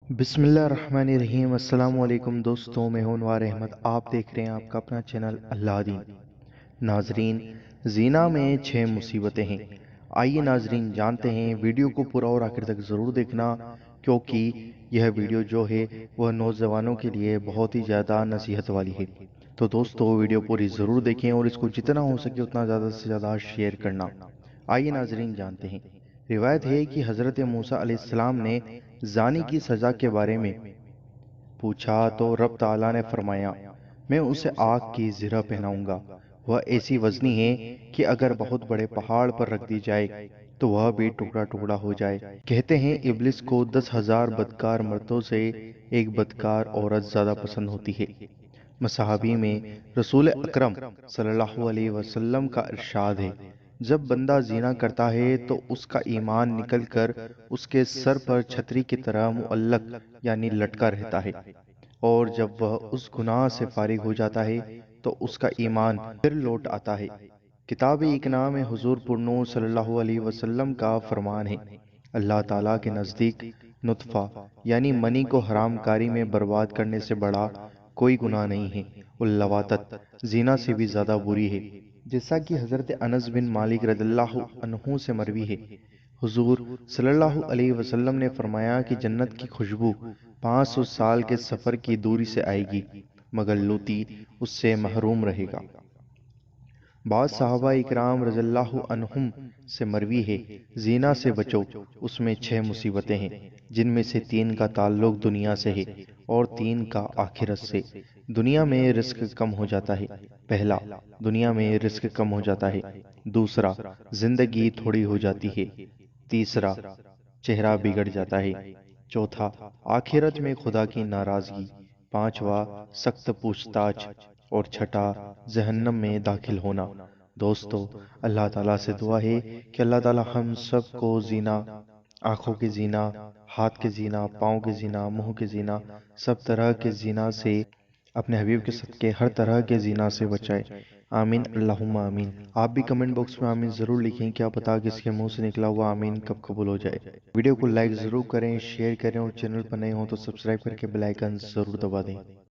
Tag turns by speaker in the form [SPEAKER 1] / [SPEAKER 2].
[SPEAKER 1] बिस्मिल्लाहिर्रहमानिर्रहीम। अस्सलाम वालेकुम दोस्तों, मैं हूं अनवार अहमद। आप देख रहे हैं आपका अपना चैनल अल्लाह दीन। नाजरीन, जीना में 6 मुसीबतें हैं। आइए नाजरीन जानते हैं, वीडियो को पूरा और आखिर तक ज़रूर देखना, क्योंकि यह वीडियो जो है वह नौजवानों के लिए बहुत ही ज़्यादा नसीहत वाली है। तो दोस्तों, वीडियो पूरी ज़रूर देखें और इसको जितना हो सके उतना ज़्यादा से ज़्यादा शेयर करना। आइए नाजरीन जानते हैं। रिवायत है कि हज़रत मूसा अलैहिस्सलाम ने जानी की सज़ा के बारे में पूछा तो रब ताला ने फरमाया, मैं उसे आग की ज़िरा पहनाऊंगा। वह ऐसी वज़नी है कि अगर बहुत बड़े पहाड़ पर रख दी जाए तो वह भी टुकड़ा टुकड़ा हो जाए। कहते हैं इब्लिस को 10,000 बदकार मर्दों से एक बदकार औरत ज़्यादा पसंद होती है। मसाहबी में रसूल अकरम सल्लल्लाहु अलैहि वसल्लम का इरशाद है, जब बंदा ज़िना करता है तो उसका ईमान निकल कर उसके सर पर छतरी की तरह मुअल्लक यानी लटका रहता है, और जब वह उस गुनाह से फारिग हो जाता है तो उसका ईमान फिर लौट आता है। किताब इकना में हुजूर पुरनूर सल्लल्लाहु अलैहि वसल्लम का फरमान है, अल्लाह ताला के नज़दीक नुत्फ़ा यानी मनी को हरामकारी में बर्बाद करने से बड़ा कोई गुनाह नहीं है, और लवातत जीना से भी ज़्यादा बुरी है। जैसा कि हज़रत अनस बिन मालिक रदियल्लाहु अन्हु से मरवी है, हुजूर सल्लल्लाहु अलैहि वसल्लम ने फरमाया कि जन्नत की खुशबू 500 साल के सफ़र की दूरी से आएगी, मगर लूती उससे महरूम रहेगा। बाद साहबा इकराम रज़ियल्लाहु अन्हुम से मरवी है, जीना से बचो, उसमें 6 मुसीबतें हैं, जिनमें से 3 का ताल्लुक दुनिया से है और 3 का आखिरत से। दुनिया में रिस्क कम हो जाता है। पहला, दुनिया में रिस्क कम हो जाता है। दूसरा, जिंदगी थोड़ी हो जाती है। तीसरा, चेहरा बिगड़ जाता है। चौथा, आखिरत में खुदा की नाराजगी। पांचवा, सख्त पूछताछ। और छठा, जहन्नम में दाखिल होना। दोस्तों, अल्लाह ताला से दुआ है कि अल्लाह ताला हम सब को जीना, आंखों के जीना, हाथ के जीना, पाँव के जीना, मुंह के जीना, सब तरह के जीना से, अपने हबीब के सदके हर तरह के जीना से बचाए। आमीन अल्लाहुम्मा आमीन। आप भी कमेंट बॉक्स में आमीन ज़रूर लिखें, क्या पता किसके मुंह से निकला हुआ आमीन कब कबूल हो जाए। वीडियो को लाइक ज़रूर करें, शेयर करें, और चैनल पर नए हों तो सब्सक्राइब करके बेल आइकन ज़रूर दबा दें।